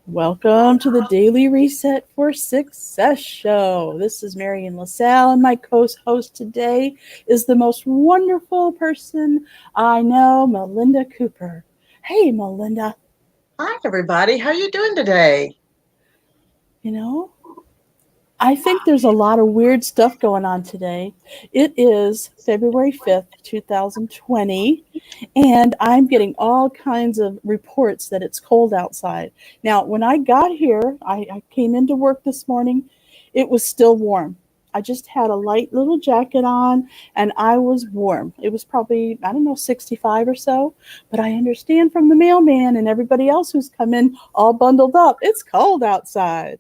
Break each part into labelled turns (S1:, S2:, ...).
S1: Welcome to the Daily Reset for Success show. This is Marian LaSalle, and my co-host today is the most wonderful person I know, Melinda Cooper. Hey, Melinda.
S2: Hi, everybody. How are you doing today?
S1: You know, I think there's a lot of weird stuff going on today. It is February 5th, 2020, and I'm getting all kinds of reports that it's cold outside. Now, when I got here, I came into work this morning, it was still warm. I just had a light little jacket on and I was warm. It was probably, I don't know, 65 or so. But I understand from the mailman and everybody else who's come in all bundled up, it's cold outside.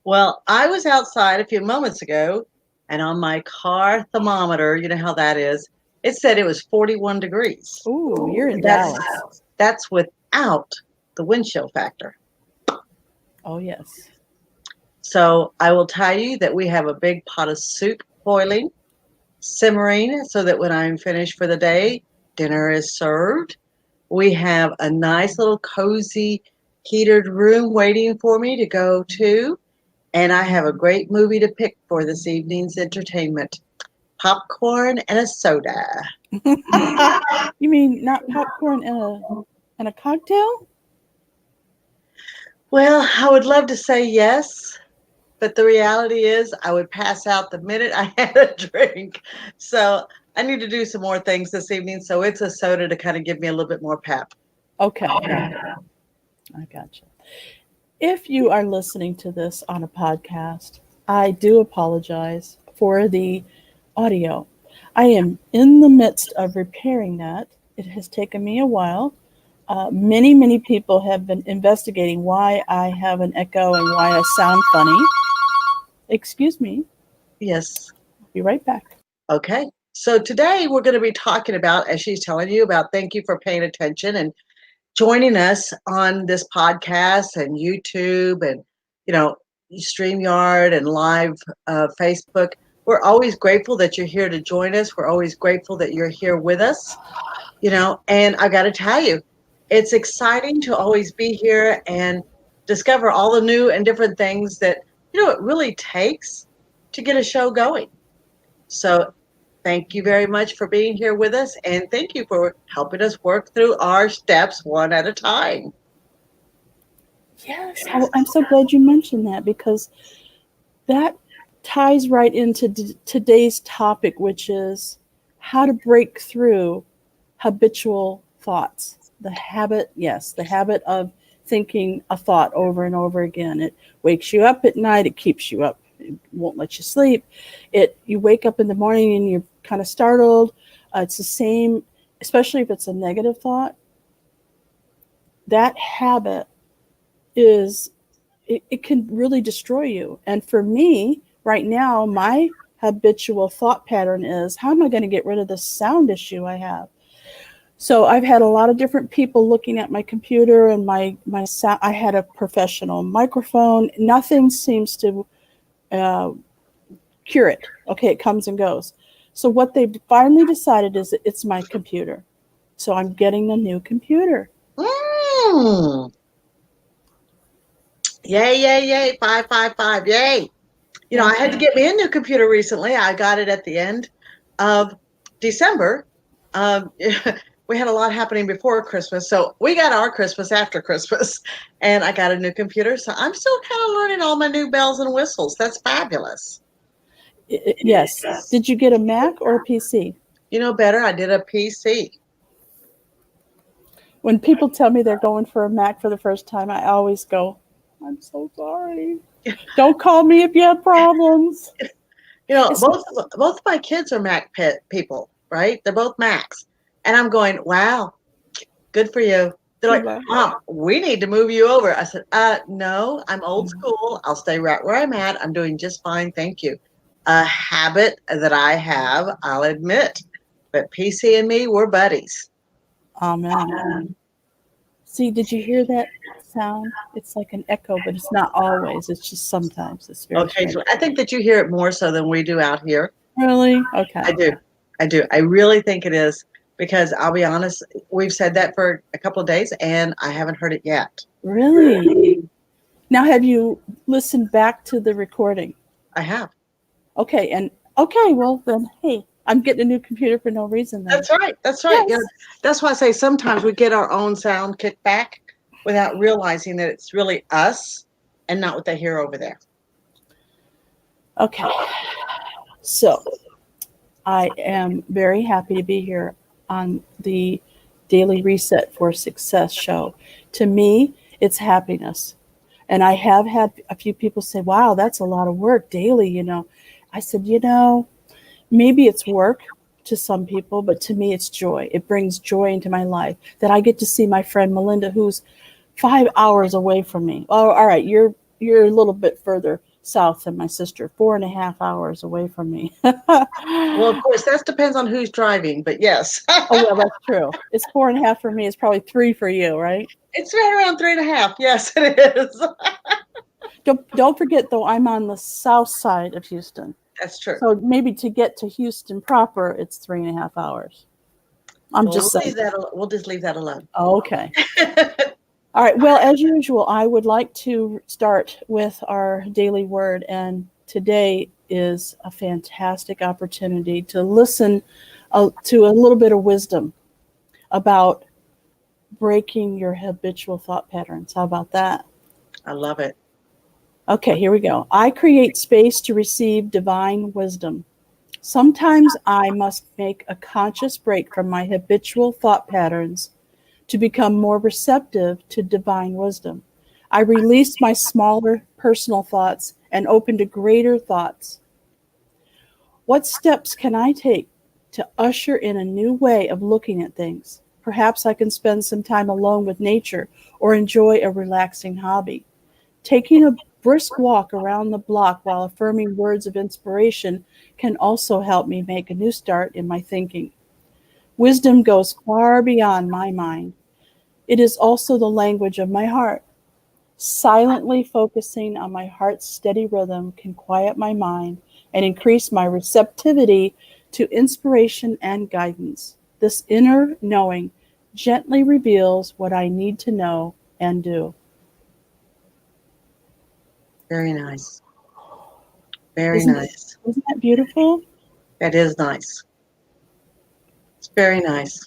S2: Well, I was outside a few moments ago, and on my car thermometer, you know how that is, it said it was 41 degrees.
S1: Ooh, you're in
S2: That's
S1: Dallas.
S2: that's without the wind chill factor.
S1: Oh, yes.
S2: So I will tell you that we have a big pot of soup boiling, simmering, so that when I'm finished for the day, dinner is served. We have a nice little cozy heated room waiting for me to go to. And I have a great movie to pick for this evening's entertainment: popcorn and a soda.
S1: You mean not popcorn in a cocktail?
S2: Well, I would love to say yes, but the reality is I would pass out the minute I had a drink. So I need to do some more things this evening. So it's a soda to kind of give me a little bit more pep.
S1: Okay, I gotcha. If you are listening to this on a podcast, I do apologize for the audio. I am in the midst of repairing that. It has taken me a while. Many people have been investigating why I have an echo and why I sound funny. Excuse me.
S2: Yes.
S1: I'll be right back.
S2: Okay. So today we're going to be talking about, as she's telling you, about thank you for paying attention and joining us on this podcast and YouTube and, you know, StreamYard and live Facebook. We're always grateful that you're here to join us. We're always grateful that you're here with us, and I got to tell you, it's exciting to always be here and discover all the new and different things that, it really takes to get a show going. So thank you very much for being here with us, and thank you for helping us work through our steps one at a time.
S1: Yes, I'm so glad you mentioned that because that ties right into today's topic, which is how to break through habitual thoughts. The habit of thinking a thought over and over again. It wakes you up at night, it keeps you up, it won't let you sleep. You wake up in the morning and you're kind of startled. It's the same, especially if it's a negative thought. That habit it can really destroy you. And for me, right now, my habitual thought pattern is, how am I going to get rid of this sound issue I have? So I've had a lot of different people looking at my computer and my sound. I had a professional microphone. Nothing seems to uh, cure it. Okay, it comes and goes. So what they've finally decided is that it's my computer. So I'm getting a new computer.
S2: Mm. Yay, yay, yay. 555, yay. I had to get me a new computer recently. I got it at the end of December. We had a lot happening before Christmas, so we got our Christmas after Christmas, and I got a new computer. So I'm still kind of learning all my new bells and whistles. That's fabulous.
S1: Yes. Did you get a Mac or a PC?
S2: You know better, I did a PC.
S1: When people tell me they're going for a Mac for the first time, I always go, I'm so sorry. Don't call me if you have problems.
S2: Both of my kids are Mac people, right? They're both Macs. And I'm going, wow, good for you. They're like, Mom, we need to move you over. I said, no, I'm old school. I'll stay right where I'm at. I'm doing just fine. Thank you. A habit that I have, I'll admit, but PC and me, we're buddies.
S1: Amen. See, did you hear that sound? It's like an echo, but it's not always. It's just sometimes. It's very
S2: Okay,
S1: strange.
S2: so I think that you hear it more so than we do out here.
S1: Really? Okay.
S2: I do. I do. I really think it is, because I'll be honest, we've said that for a couple of days and I haven't heard it yet.
S1: Really? Now, have you listened back to the recording?
S2: I have.
S1: Okay, and okay, well then, hey, I'm getting a new computer for no reason then.
S2: That's right. That's right.
S1: Yes.
S2: That's why I say sometimes we get our own sound kicked back without realizing that it's really us and not what they hear over there.
S1: Okay. So I am very happy to be here on the Daily Reset for Success show. To me, it's happiness. And I have had a few people say, wow, that's a lot of work daily. I said, maybe it's work to some people, but to me, it's joy. It brings joy into my life that I get to see my friend Melinda, who's 5 hours away from me. Oh, all right, you're a little bit further south than my sister, 4.5 hours away from me.
S2: Well, of course, that depends on who's driving, but yes.
S1: Oh, well, that's true. It's 4.5 for me. It's probably 3 for you, right?
S2: It's right around 3.5. Yes, it is.
S1: Don't forget, though, I'm on the south side of Houston.
S2: That's true.
S1: So maybe to get to Houston proper, it's 3.5 hours. I'm
S2: Well,
S1: just saying.
S2: we'll just leave that alone.
S1: Okay. All right. Well, as usual, I would like to start with our daily word. And today is a fantastic opportunity to listen to a little bit of wisdom about breaking your habitual thought patterns. How about that?
S2: I love it.
S1: Okay, here we go. I create space to receive divine wisdom. Sometimes I must make a conscious break from my habitual thought patterns to become more receptive to divine wisdom. I release my smaller personal thoughts and open to greater thoughts. What steps can I take to usher in a new way of looking at things? Perhaps I can spend some time alone with nature or enjoy a relaxing hobby. Taking a brisk walk around the block while affirming words of inspiration can also help me make a new start in my thinking. Wisdom goes far beyond my mind. It is also the language of my heart. Silently focusing on my heart's steady rhythm can quiet my mind and increase my receptivity to inspiration and guidance. This inner knowing gently reveals what I need to know and do.
S2: Very nice. Very
S1: Isn't it,
S2: nice.
S1: isn't that beautiful?
S2: That is nice. It's very nice.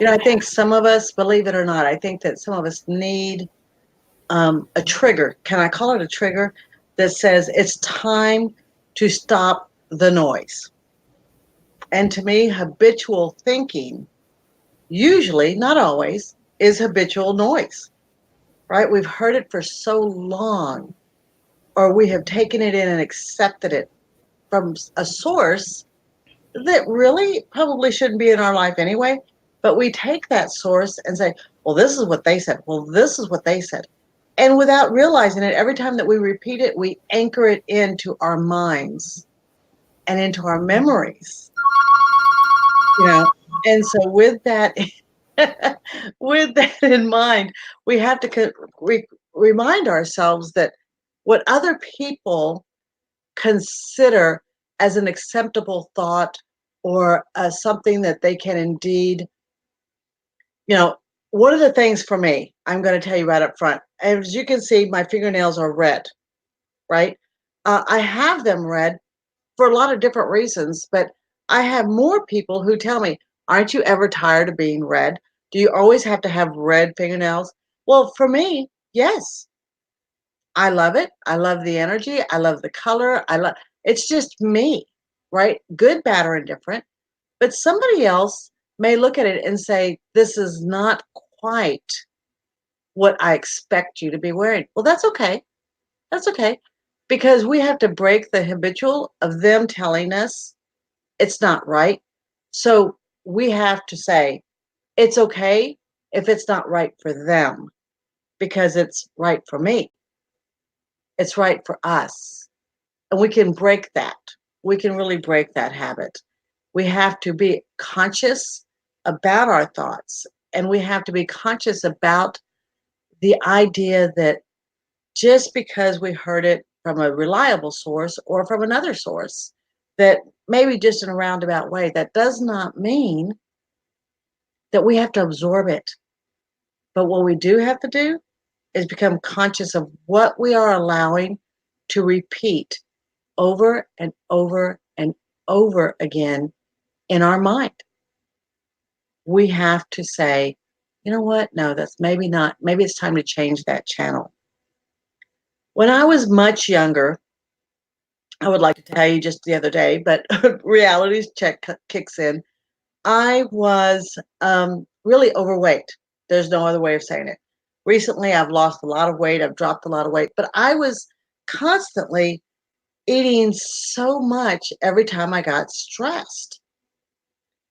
S1: Yeah.
S2: I think some of us, believe it or not, I think that some of us need a trigger. Can I call it a trigger that says it's time to stop the noise? And to me, habitual thinking, usually, not always, is habitual noise, right? We've heard it for so long, or we have taken it in and accepted it from a source that really probably shouldn't be in our life anyway. But we take that source and say, well, this is what they said. Well, this is what they said. And without realizing it, every time that we repeat it, we anchor it into our minds and into our memories, you know. And so with that, with that in mind, we have to remind ourselves that what other people consider as an acceptable thought or something that they can indeed, you know, one of the things for me, I'm going to tell you right up front, as you can see, my fingernails are red, right? I have them red for a lot of different reasons, but I have more people who tell me, aren't you ever tired of being red? Do you always have to have red fingernails? Well, for me, yes. I love it. I love the energy. I love the color. It's just me, right? Good, bad, or indifferent. But somebody else may look at it and say, this is not quite what I expect you to be wearing. Well, that's okay. That's okay. Because we have to break the habitual of them telling us it's not right. So we have to say, it's okay if it's not right for them because it's right for me. It's right for us. And we can break that. We can really break that habit. We have to be conscious about our thoughts, and we have to be conscious about the idea that just because we heard it from a reliable source or from another source, that maybe just in a roundabout way, that does not mean that we have to absorb it. But what we do have to do is become conscious of what we are allowing to repeat over and over and over again in our mind. We have to say, you know what? No, that's maybe not. Maybe it's time to change that channel. When I was much younger, I would like to tell you just the other day, but reality check kicks in. I was really overweight. There's no other way of saying it. Recently, I've lost a lot of weight. I've dropped a lot of weight, but I was constantly eating so much every time I got stressed.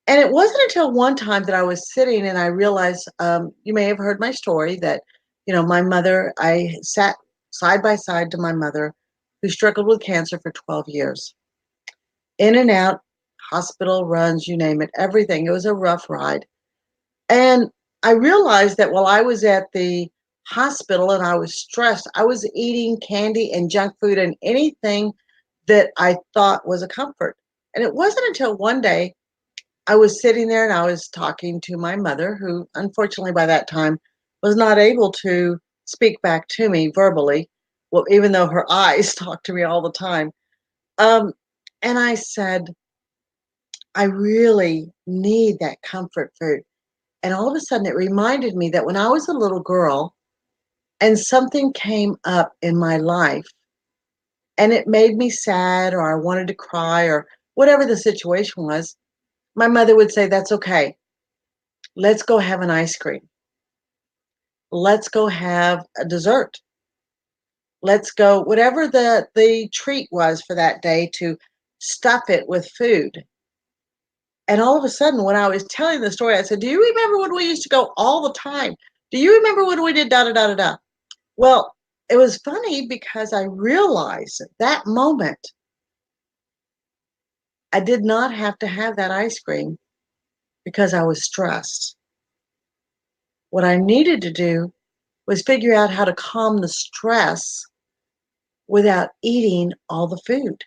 S2: And it wasn't until one time that I was sitting and I realized, you may have heard my story that, my mother, I sat side by side to my mother who struggled with cancer for 12 years. In and out, hospital runs, you name it, everything. It was a rough ride. And I realized that while I was at the hospital and I was stressed, I was eating candy and junk food and anything that I thought was a comfort. And it wasn't until one day I was sitting there and I was talking to my mother, who unfortunately by that time was not able to speak back to me verbally, well, even though her eyes talked to me all the time. Um, and I said, I really need that comfort food. And all of a sudden, it reminded me that when I was a little girl and something came up in my life and it made me sad or I wanted to cry or whatever the situation was, my mother would say, that's okay. Let's go have an ice cream. Let's go have a dessert. Let's go, whatever the treat was for that day, to stuff it with food. And all of a sudden, when I was telling the story, I said, do you remember when we used to go all the time? Do you remember when we did da da da da da? Well, it was funny because I realized at that moment I did not have to have that ice cream because I was stressed. What I needed to do was figure out how to calm the stress without eating all the food,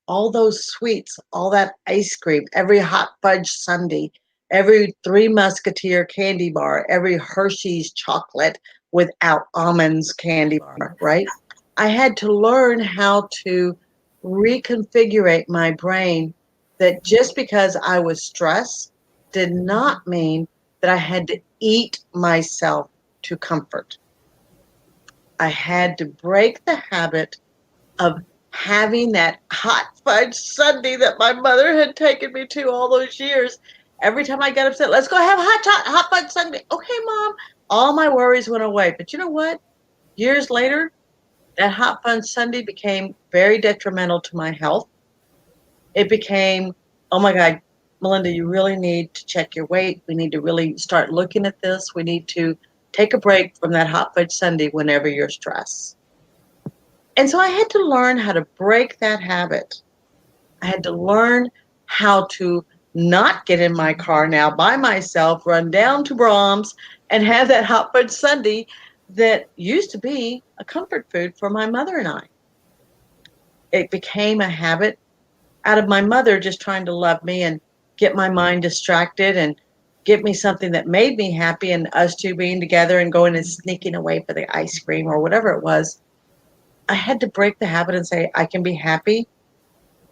S2: all those sweets, all that ice cream, every hot fudge sundae, every Three Musketeer candy bar, every Hershey's chocolate without almonds candy bar, right? I had to learn how to reconfigure my brain that just because I was stressed did not mean that I had to eat myself to comfort. I had to break the habit of having that hot fudge sundae that my mother had taken me to all those years. Every time I got upset, let's go have hot fudge sundae. Okay, Mom. All my worries went away. But you know what? Years later, that hot fudge sundae became very detrimental to my health. It became, oh my God, Melinda, you really need to check your weight. We need to really start looking at this. We need to take a break from that hot fudge sundae whenever you're stressed. And so I had to learn how to break that habit. I had to learn how to not get in my car now by myself, run down to Brahms, and have that hot fudge sundae that used to be a comfort food for my mother and I. It became a habit out of my mother just trying to love me and get my mind distracted and give me something that made me happy, and us two being together and going and sneaking away for the ice cream or whatever it was. I had to break the habit and say, I can be happy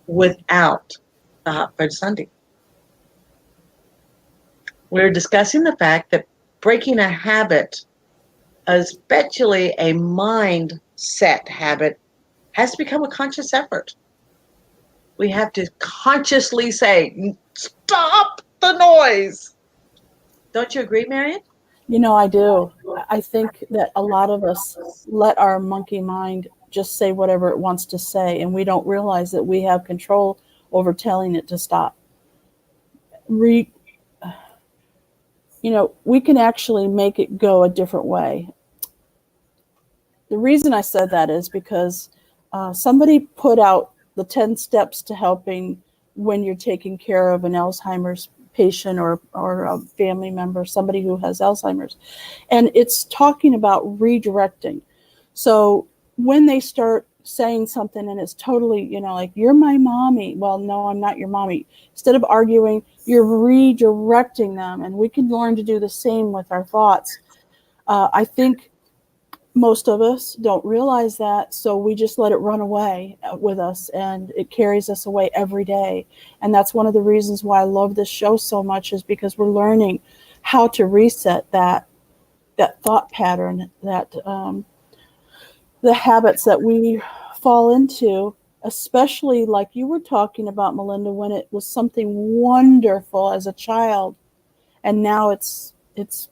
S2: without the hot fudge sundae. We're discussing the fact that breaking a habit, especially a mindset habit, has to become a conscious effort. We have to consciously say, stop the noise. Don't you agree, Marian?
S1: I do. I think that a lot of us let our monkey mind just say whatever it wants to say, and we don't realize that we have control over telling it to stop. We can actually make it go a different way. The reason I said that is because somebody put out the 10 steps to helping when you're taking care of an Alzheimer's patient or a family member, somebody who has Alzheimer's. And it's talking about redirecting. So when they start saying something and it's totally, like, you're my mommy. Well, no, I'm not your mommy. Instead of arguing, you're redirecting them. And we can learn to do the same with our thoughts. I think most of us don't realize that, so we just let it run away with us, and it carries us away every day. And that's one of the reasons why I love this show so much, is because we're learning how to reset that thought pattern, that the habits that we fall into, especially like you were talking about, Melinda, when it was something wonderful as a child, and now it's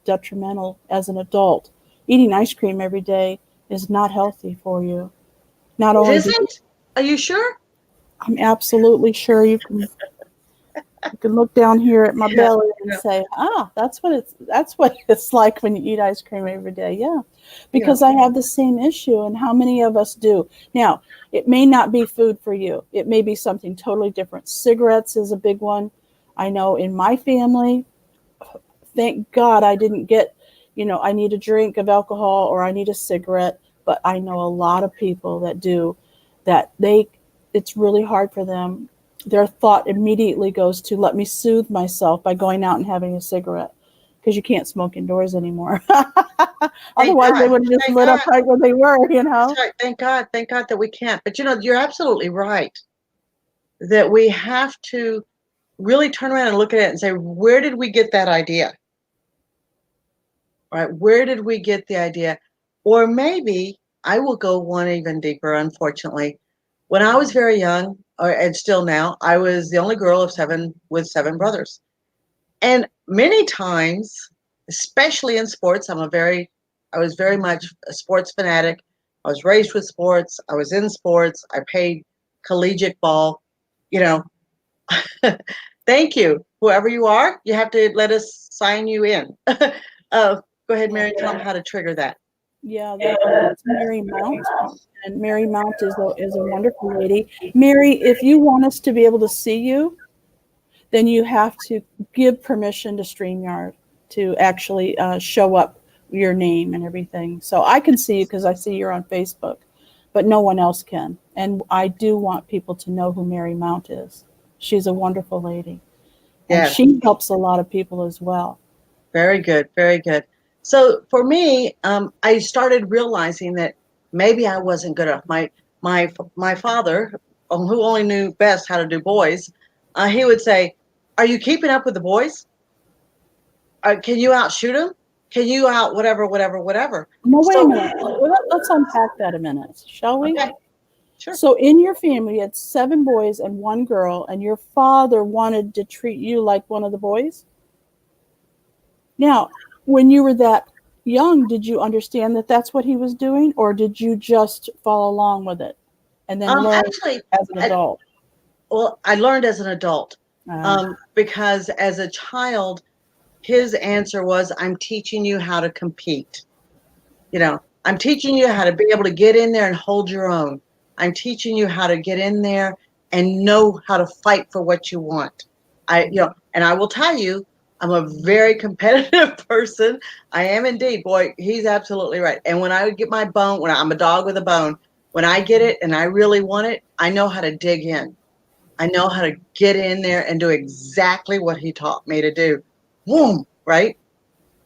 S1: detrimental as an adult. Eating ice cream every day is not healthy for you. Not
S2: It
S1: only do you,
S2: isn't? Are you sure?
S1: I'm absolutely sure you can look down here at my
S2: Yeah.
S1: belly and say, that's what it's like when you eat ice cream every day. Yeah.
S2: You know,
S1: Because I have the same issue, and how many of us do? Now, it may not be food for you. It may be something totally different. Cigarettes is a big one. I know in my family, thank God I didn't get, I need a drink of alcohol or I need a cigarette, but I know a lot of people that do, that it's really hard for them. Their thought immediately goes to, let me soothe myself by going out and having a cigarette, because you can't smoke indoors anymore.
S2: thank
S1: Otherwise, they
S2: God.
S1: would have just
S2: Thank
S1: lit up
S2: God.
S1: right where they were,
S2: That's right. Thank God. Thank God that we can't. But you're absolutely right that we have to really turn around and look at it and say, where did we get that idea? Right? Where did we get the idea? Or maybe I will go one even deeper, unfortunately. When I was very young, and still now, I was the only girl of seven with seven brothers. And many times, especially in sports, I was very much a sports fanatic. I was raised with sports. I was in sports. I played collegiate ball. You know, thank you, whoever you are. You have to let us sign you in. Go ahead, Mary. Tell them how to trigger that.
S1: Yeah, that's Mary Mount, and Mary Mount is a wonderful lady. Mary, if you want us to be able to see you, then you have to give permission to StreamYard to actually show up your name and everything. So I can see you because I see you're on Facebook, but no one else can. And I do want people to know who Mary Mount is. She's a wonderful lady, and
S2: Yeah,
S1: she helps a lot of people as well.
S2: very good, very good. So for me, I started realizing that maybe I wasn't good enough. My father, who only knew best how to do boys, he would say, "Are you keeping up with the boys? Can you outshoot them? Can you out whatever, whatever, whatever?"
S1: No, wait a
S2: So
S1: minute. Let's unpack that a minute, shall we?
S2: okay, sure.
S1: So in your family, you had seven boys and one girl, and your father wanted to treat you like one of the boys? Now, when you were that young, did you understand that that's what he was doing, or did you just follow along with it and then learn
S2: Actually,
S1: as an
S2: I,
S1: adult?
S2: well, I learned as an adult,
S1: Uh,
S2: because as a child, his answer was, "I'm teaching you how to compete." I'm teaching you how to be able to get in there and hold your own. I'm teaching you how to get in there and know how to fight for what you want. And I will tell you, I'm a very competitive person. I am indeed. Boy, he's absolutely right. And when I would get my bone, when I'm a dog with a bone, when I get it and I really want it, I know how to dig in. I know how to get in there and do exactly what he taught me to do. Boom, right?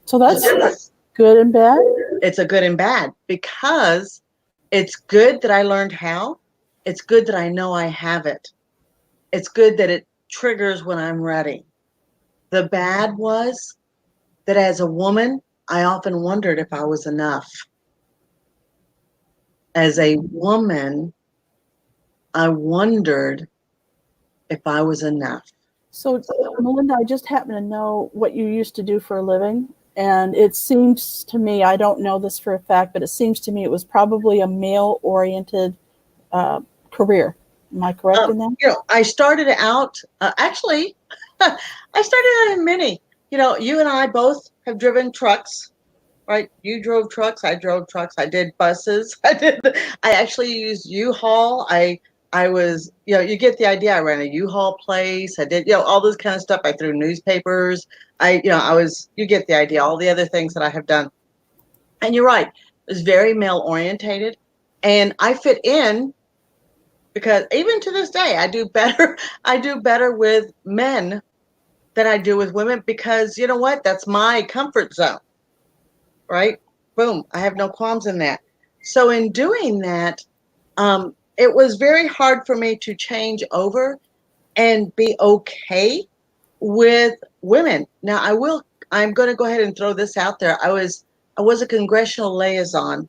S1: so
S2: The
S1: that's
S2: difference.
S1: good and bad.
S2: It's a good and bad because it's good that I learned how. It's good that I know I have it. It's good that it triggers when I'm ready. The bad was that as a woman, I often wondered if I was enough. As a woman, I wondered if I was enough.
S1: So, Melinda, I just happen to know what you used to do for a living. And it seems to me, I don't know this for a fact, but it seems to me it was probably a male oriented uh, career. Am I correct in that?
S2: I started out, actually, I started out in many. You and I both have driven trucks, right? You drove trucks, I drove trucks, I did buses, I actually used U-Haul. I was, you get the idea. I ran a U-Haul place. I did, all this kind of stuff. I threw newspapers. You get the idea, all the other things that I have done. And you're right, it was very male orientated. And I fit in because even to this day, I do better. I do better with men than I do with women because you know what? That's my comfort zone, right? Boom. I have no qualms in that. So in doing that, it was very hard for me to change over and be okay with women. Now I'm going to go ahead and throw this out there. I was a congressional liaison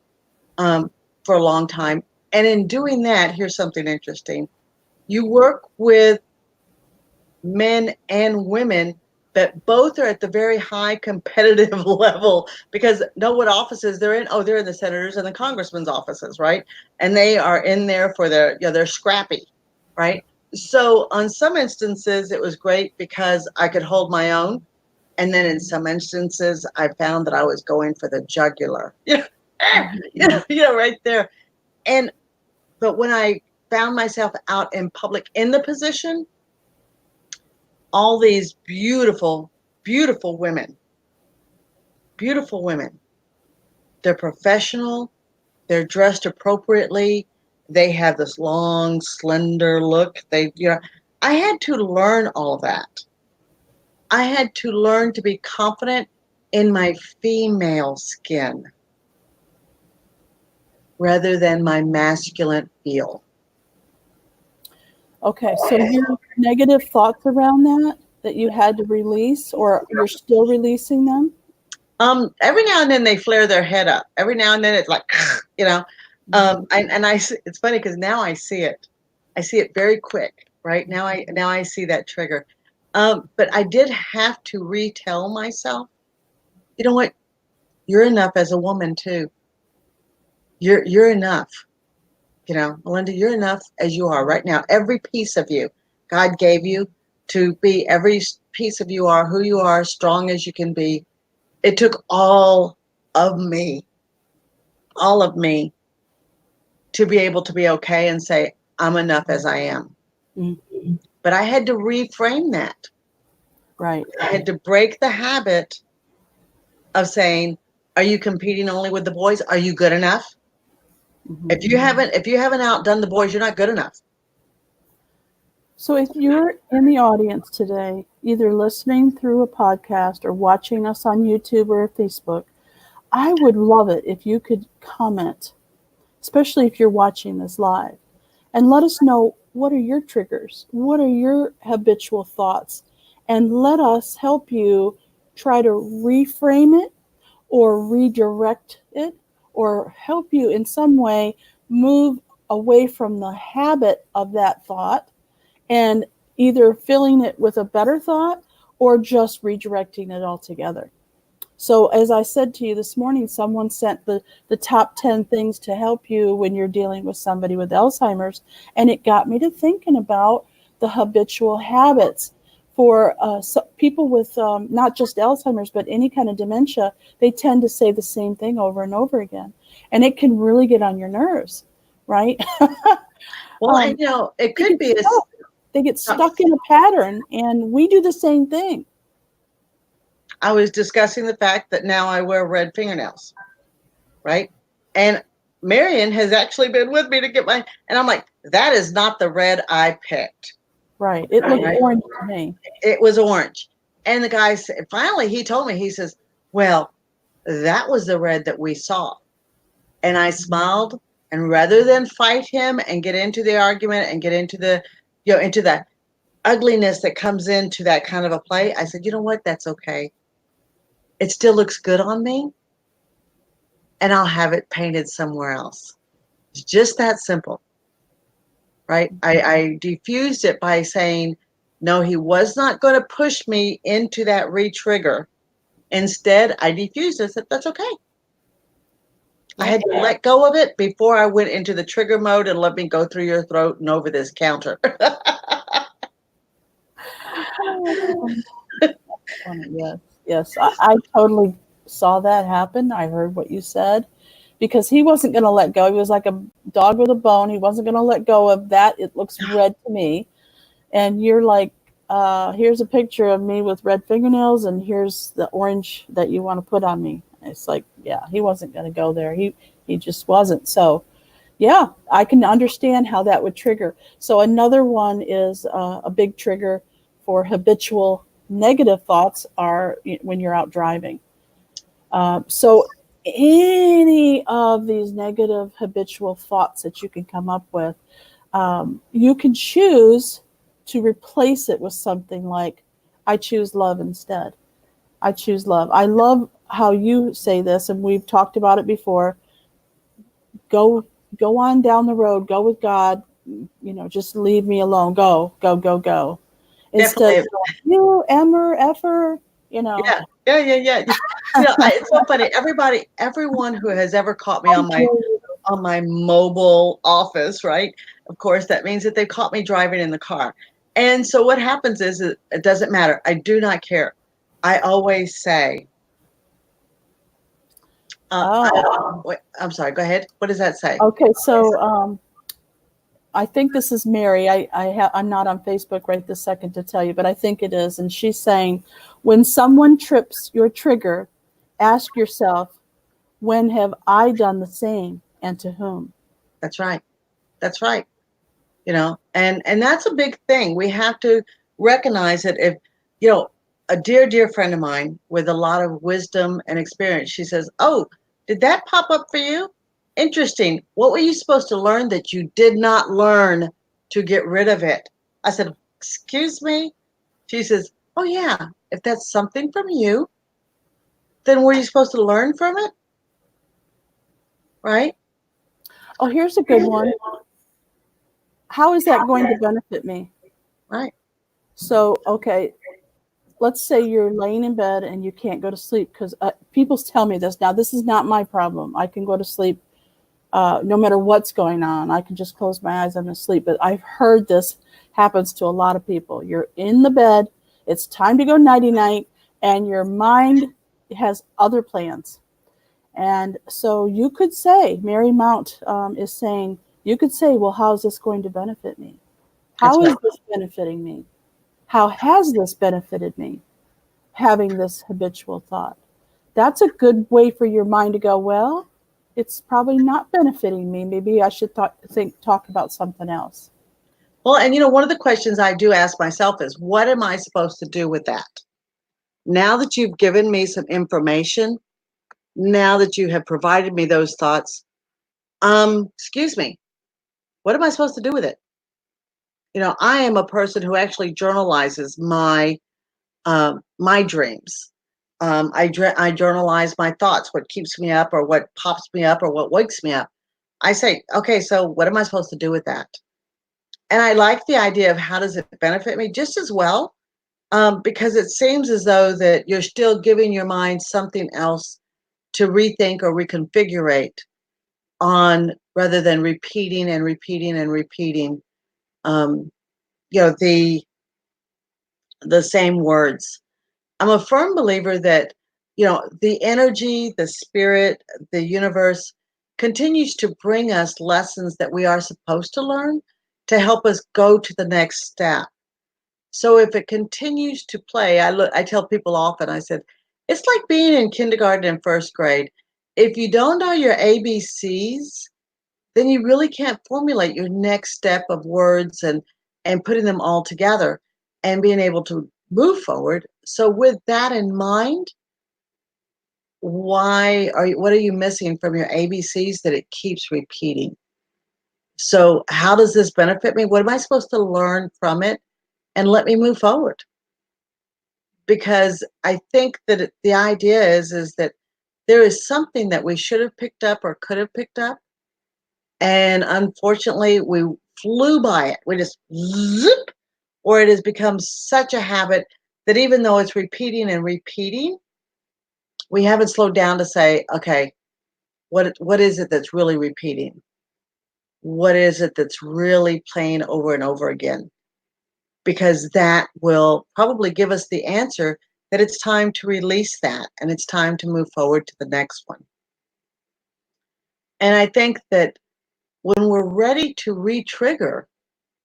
S2: um, for a long time. And in doing that, here's something interesting. You work with men and women that both are at the very high competitive level because know what offices they're in? Oh, they're in the senators and the congressmen's offices, right? And they are in there for they're scrappy, right? So on some instances, it was great because I could hold my own. And then in some instances, I found that I was going for the jugular, right there. And but when I found myself out in public in the position, all these beautiful, beautiful women, beautiful women. They're professional, they're dressed appropriately, they have this long, slender look. I had to learn all that. I had to learn to be confident in my female skin rather than my masculine feel.
S1: Okay, so your negative thoughts around that you had to release, or you're still releasing them?
S2: Every now and then they flare their head up. Every now and then it's like, you know, it's funny because now I see it. I see it very quick, right? Now I see that trigger. But I did have to retell myself, you know what? You're enough as a woman too. You're enough. Melinda, you're enough as you are right now. Every piece of you, God gave you to be. Every piece of you are who you are, strong as you can be. It took of me, all of me, to be able to be okay and say, I'm enough as I am.
S1: Mm-hmm.
S2: But I had to reframe that.
S1: Right.
S2: I had to break the habit of saying, are you competing only with the boys? Are you good enough?
S1: Mm-hmm.
S2: If you haven't outdone the boys, you're not good enough.
S1: So if you're in the audience today, either listening through a podcast or watching us on YouTube or Facebook, I would love it if you could comment, especially if you're watching this live, and let us know, what are your triggers? What are your habitual thoughts? And let us help you try to reframe it or redirect it or help you in some way move away from the habit of that thought and either filling it with a better thought or just redirecting it altogether. So as I said to you this morning, someone sent the top 10 things to help you when you're dealing with somebody with Alzheimer's. And it got me to thinking about the habitual habits for people with not just Alzheimer's, but any kind of dementia. They tend to say the same thing over and over again. And it can really get on your nerves, right?
S2: Well, and it could be
S1: they get stuck in a pattern, and we do the same thing.
S2: I was discussing the fact that now I wear red fingernails, right? And Marion has actually been with me to get and I'm like, that is not the red I picked.
S1: Right. It looked orange to me.
S2: It was orange. And the guy said, finally, he told me, he says, well, that was the red that we saw. And I smiled. And rather than fight him and get into the argument and get into into that ugliness that comes into that kind of a play, I said, you know what? That's okay. It still looks good on me. And I'll have it painted somewhere else. It's just that simple. Right? I diffused it by saying, no, he was not going to push me into that re-trigger. Instead, I diffused it. I said, that's okay. I had to let go of it before I went into the trigger mode and let me go through your throat and over this counter.
S1: Yes. I totally saw that happen. I heard what you said, because he wasn't going to let go. He was like a dog with a bone. He wasn't going to let go of that. It looks red to me. And you're like, here's a picture of me with red fingernails, and here's the orange that you want to put on me. It's like, yeah, he wasn't going to go there. He just wasn't. So, yeah, I can understand how that would trigger. So another one is a big trigger for habitual negative thoughts are when you're out driving. So any of these negative habitual thoughts that you can come up with, you can choose to replace it with something like, I choose love instead. I choose love. I love how you say this, and we've talked about it before. Go, go on down the road. Go with God. Just leave me alone. Go, go, go, go. Instead
S2: Definitely.
S1: of you, Emmer, effer. You know.
S2: Yeah, yeah, yeah, yeah. It's so funny. Everyone who has ever caught me
S1: How dare you?
S2: on my mobile office, right? Of course, that means that they caught me driving in the car. And so what happens is it doesn't matter. I do not care. I always say,
S1: Oh,
S2: wait, I'm sorry. Go ahead. What does that say?
S1: okay. So I think this is Mary. I'm not on Facebook right this second to tell you, but I think it is. And she's saying, when someone trips your trigger, ask yourself, when have I done the same, and to whom?
S2: That's right. That's right. And that's a big thing. We have to recognize that if you know a dear friend of mine with a lot of wisdom and experience, she says, oh, did that pop up for you? Interesting. What were you supposed to learn that you did not learn to get rid of it? I said, excuse me. She says, oh yeah, if that's something from you, then were you supposed to learn from it? Right.
S1: Oh, here's a good one. How is that going to benefit me?
S2: Right.
S1: So, okay, let's say you're laying in bed and you can't go to sleep because people tell me this. Now, this is not my problem. I can go to sleep no matter what's going on. I can just close my eyes and I'm asleep. But I've heard this happens to a lot of people. You're in the bed, it's time to go nighty night, and your mind has other plans. And so you could say, Mary Mount is saying, you could say, well, how is this going to benefit me?
S2: That's
S1: How
S2: right.
S1: is this benefiting me? How has this benefited me, having this habitual thought? That's a good way for your mind to go, well, it's probably not benefiting me. Maybe I should talk about something else.
S2: Well, and one of the questions I do ask myself is, what am I supposed to do with that? Now that you've given me some information, now that you have provided me those thoughts, excuse me, what am I supposed to do with it? I am a person who actually journalizes my dreams. I journalize my thoughts, what keeps me up, or what pops me up, or what wakes me up. I say, okay, so what am I supposed to do with that? And I like the idea of how does it benefit me just as well, because it seems as though that you're still giving your mind something else to rethink or reconfigurate on, rather than repeating and repeating and repeating um, you know the the same words. I'm a firm believer that the energy, the spirit, the universe continues to bring us lessons that we are supposed to learn to help us go to the next step. So if it continues to play, I tell people often, I said, it's like being in kindergarten and first grade. If you don't know your ABCs, then you really can't formulate your next step of words and putting them all together and being able to move forward. So with that in mind, what are you missing from your ABCs that it keeps repeating? So how does this benefit me? What am I supposed to learn from it? And let me move forward. Because I think that the idea is that there is something that we should have picked up or could have picked up, and unfortunately we flew by it. We just zip, or it has become such a habit that even though it's repeating and repeating, we haven't slowed down to say, okay, what is it that's really repeating? What is it that's really playing over and over again? Because that will probably give us the answer that it's time to release that and it's time to move forward to the next one. And I think that when we're ready to re-trigger,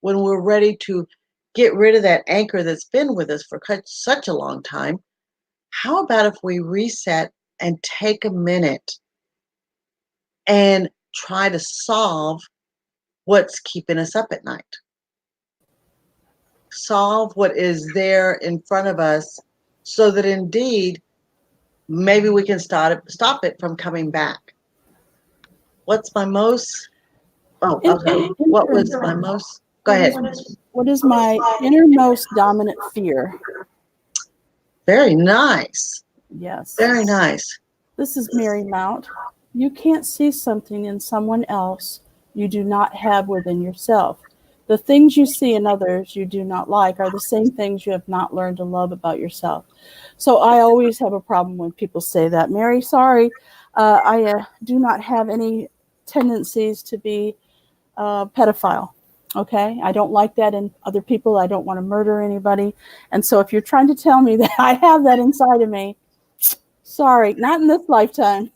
S2: when we're ready to get rid of that anchor that's been with us for such a long time, how about if we reset and take a minute and try to solve what's keeping us up at night? Solve what is there in front of us so that indeed maybe we can stop it from coming back. What's my most? Oh, okay. What was my most? Go ahead.
S1: What is my innermost dominant fear?
S2: Very nice.
S1: Yes.
S2: Very nice.
S1: This is Mary Mount. You can't see something in someone else you do not have within yourself. The things you see in others you do not like are the same things you have not learned to love about yourself. So I always have a problem when people say that. Mary, sorry, I do not have any tendencies to be a pedophile. Okay, I don't like that in other people. I don't want to murder anybody. And so if you're trying to tell me that I have that inside of me, sorry, not in this lifetime.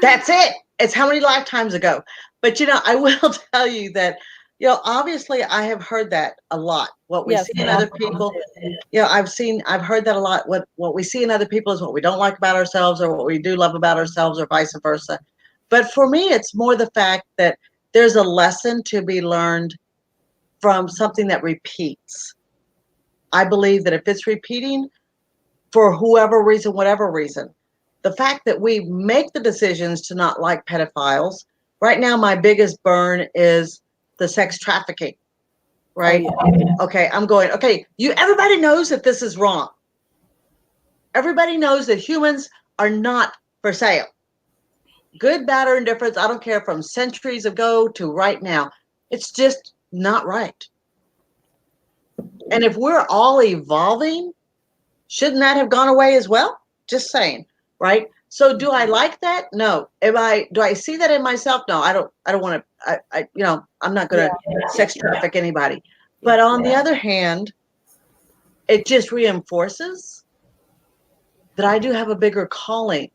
S2: That's it. It's how many lifetimes ago. But I will tell you that, obviously I have heard that a lot. What we
S1: Yes,
S2: see in other people, I've heard that a lot. What we see in other people is what we don't like about ourselves or what we do love about ourselves or vice versa. But for me, it's more the fact that there's a lesson to be learned from something that repeats. I believe that if it's repeating for whoever reason, whatever reason, the fact that we make the decisions to not like pedophiles. Right now, my biggest burn is the sex trafficking, right?
S1: Oh, yeah.
S2: Okay, I'm going, okay, everybody knows that this is wrong. Everybody knows that humans are not for sale. Good, bad, or indifference, I don't care, from centuries ago to right now. It's just not right. And if we're all evolving, shouldn't that have gone away as well? Just saying, right? So do I like that? No. Do I see that in myself? No, I don't want to, I'm not going to sex traffic anybody. But on the other hand, it just reinforces that I do have a bigger calling,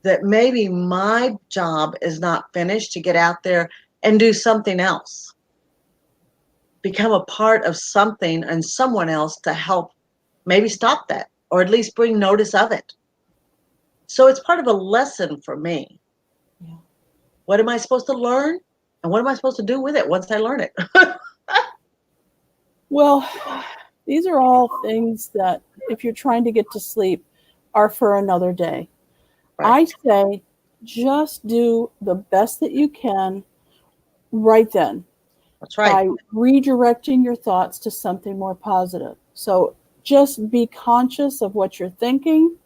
S2: that maybe my job is not finished to get out there and do something else, become a part of something and someone else to help maybe stop that or at least bring notice of it. So it's part of a lesson for me.
S1: Yeah.
S2: What am I supposed to learn? And what am I supposed to do with it once I learn it?
S1: Well, these are all things that, if you're trying to get to sleep, are for another day.
S2: Right.
S1: I say just do the best that you can right then
S2: That's right.
S1: by redirecting your thoughts to something more positive. So just be conscious of what you're thinking.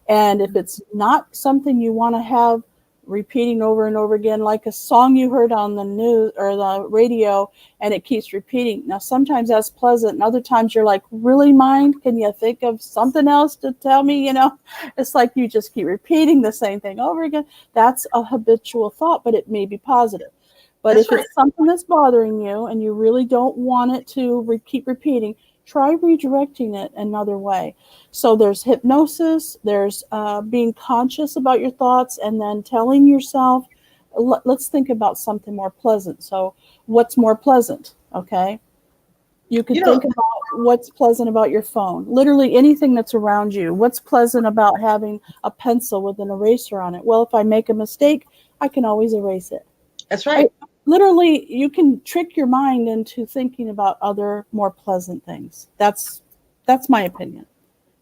S1: And if it's not something you want to have repeating over and over again, like a song you heard on the news or the radio, and it keeps repeating. Now, sometimes that's pleasant, and other times you're like, really, mind? Can you think of something else to tell me? It's like you just keep repeating the same thing over again. That's a habitual thought, but it may be positive. But
S2: That's
S1: if it's something that's bothering you and you really don't want it to keep repeating, try redirecting it another way. So there's hypnosis, there's being conscious about your thoughts, and then telling yourself, let's think about something more pleasant. So what's more pleasant? Okay. You could think about what's pleasant about your phone, literally anything that's around you. What's pleasant about having a pencil with an eraser on it? Well, if I make a mistake, I can always erase it.
S2: That's right.
S1: Literally, you can trick your mind into thinking about other more pleasant things. That's my opinion.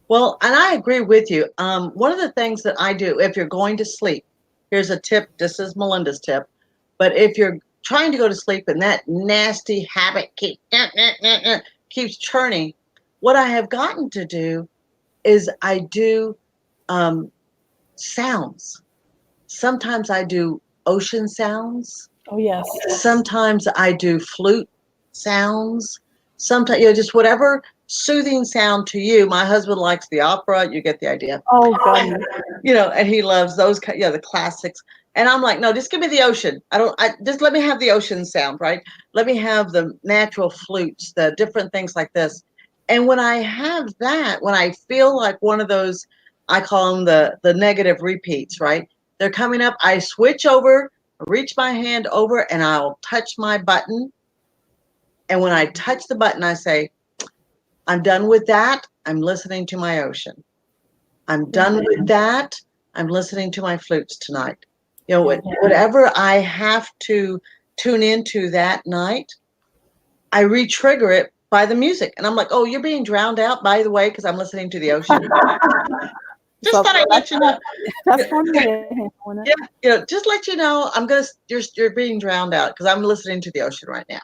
S2: Well, and I agree with you. One of the things that I do, if you're going to sleep, here's a tip. This is Melinda's tip. But if you're trying to go to sleep and that nasty habit keeps churning, what I have gotten to do is I do sounds. Sometimes I do ocean sounds.
S1: Oh, yes.
S2: Sometimes I do flute sounds. Sometimes, just whatever soothing sound to you. My husband likes the opera. You get the idea.
S1: Oh, goodness.
S2: And he loves those, the classics. And I'm like, no, just give me the ocean. Just let me have the ocean sound, right? Let me have the natural flutes, the different things like this. And when I have that, when I feel like one of those, I call them the negative repeats, right? They're coming up. I switch over, reach my hand over, and I'll touch my button. And when I touch the button, I say, I'm done with that. I'm listening to my ocean. I'm done with that. I'm listening to my flutes tonight. Whatever I have to tune into that night, I re-trigger it by the music. And I'm like, oh, you're being drowned out, by the way, because I'm listening to the ocean. Just
S1: So
S2: thought I'd let you know.
S1: that's one way of handling it.
S2: Yeah, just let you know, you're being drowned out because I'm listening to the ocean right now.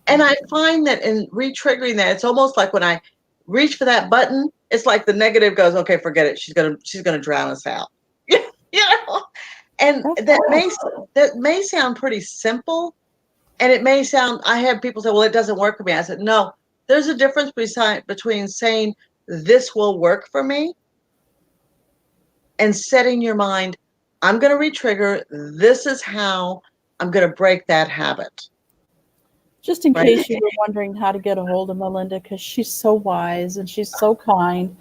S2: And I find that in re-triggering that, it's almost like when I reach for that button, it's like the negative goes, okay, forget it. She's gonna drown us out. you know? And that may sound pretty simple, and it may sound, I have people say, well, it doesn't work for me. I said, no, there's a difference between saying this will work for me and setting your mind, I'm going to re-trigger. This is how I'm going to break that habit.
S1: Just in
S2: Right?
S1: case you were wondering how to get a hold of Melinda, because she's so wise and she's so kind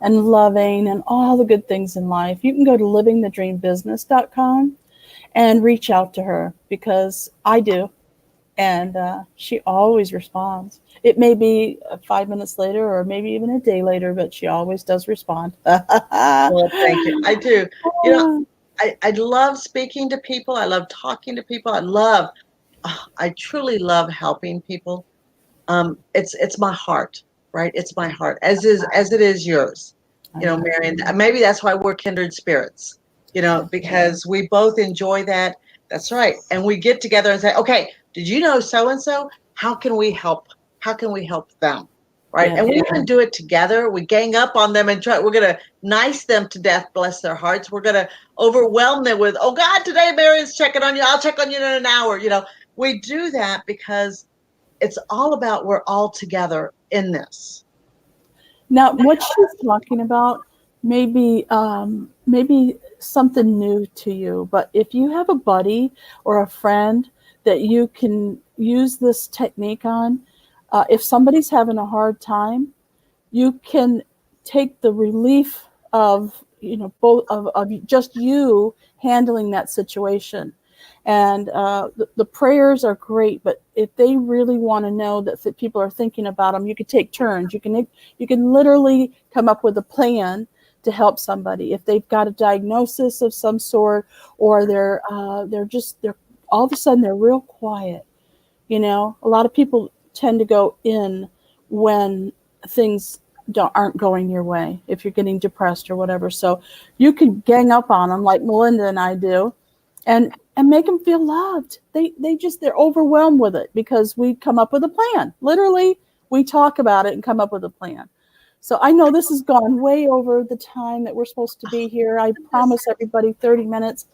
S1: and loving and all the good things in life, you can go to livingthedreambusiness.com and reach out to her, because I do. And she always responds. It may be 5 minutes later or maybe even a day later, but she always does respond.
S2: Well, thank you. I do. You know, I love speaking to people. I love talking to people. I truly love helping people. It's my heart, right? It's my heart, as it is yours. Marian, maybe that's why we're kindred spirits, because we both enjoy that. That's right. And we get together and say, okay, did you know so and so? How can we help? How can we help them? Right.
S1: Yeah.
S2: And we even do it together. We gang up on them and we're going to nice them to death, bless their hearts. We're going to overwhelm them with, oh God, today Marian's checking on you. I'll check on you in an hour. We do that because it's all about, we're all together in this.
S1: Now, what she's talking about maybe something new to you, but if you have a buddy or a friend that you can use this technique on, if somebody's having a hard time, you can take the relief of both of just you handling that situation. And the prayers are great, but if they really want to know that people are thinking about them, you could take turns. You can literally come up with a plan to help somebody if they've got a diagnosis of some sort, or they're all of a sudden they're real quiet. A lot of people tend to go in when things aren't going your way, if you're getting depressed or whatever. So you can gang up on them like Melinda and I do, and make them feel loved. They're overwhelmed with it because we come up with a plan. Literally, we talk about it and come up with a plan. So I know this has gone way over the time that we're supposed to be here. I promise everybody 30 minutes.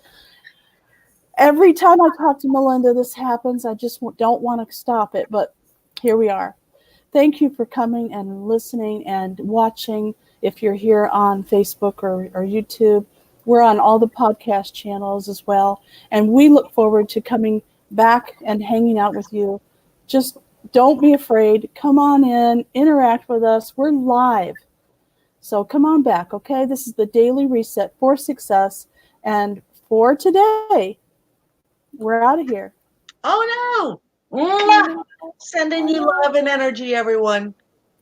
S1: Every time I talk to Melinda, this happens. I just don't want to stop it, but here we are. Thank you for coming and listening and watching. If you're here on Facebook or YouTube, we're on all the podcast channels as well. And we look forward to coming back and hanging out with you. Just don't be afraid. Come on in, interact with us. We're live. So come on back, okay? This is the Daily Reset for Success. And for today, we're out of here.
S2: Oh, no. Sending you love and energy, everyone.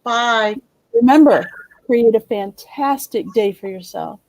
S2: Bye.
S1: Remember, create a fantastic day for yourself.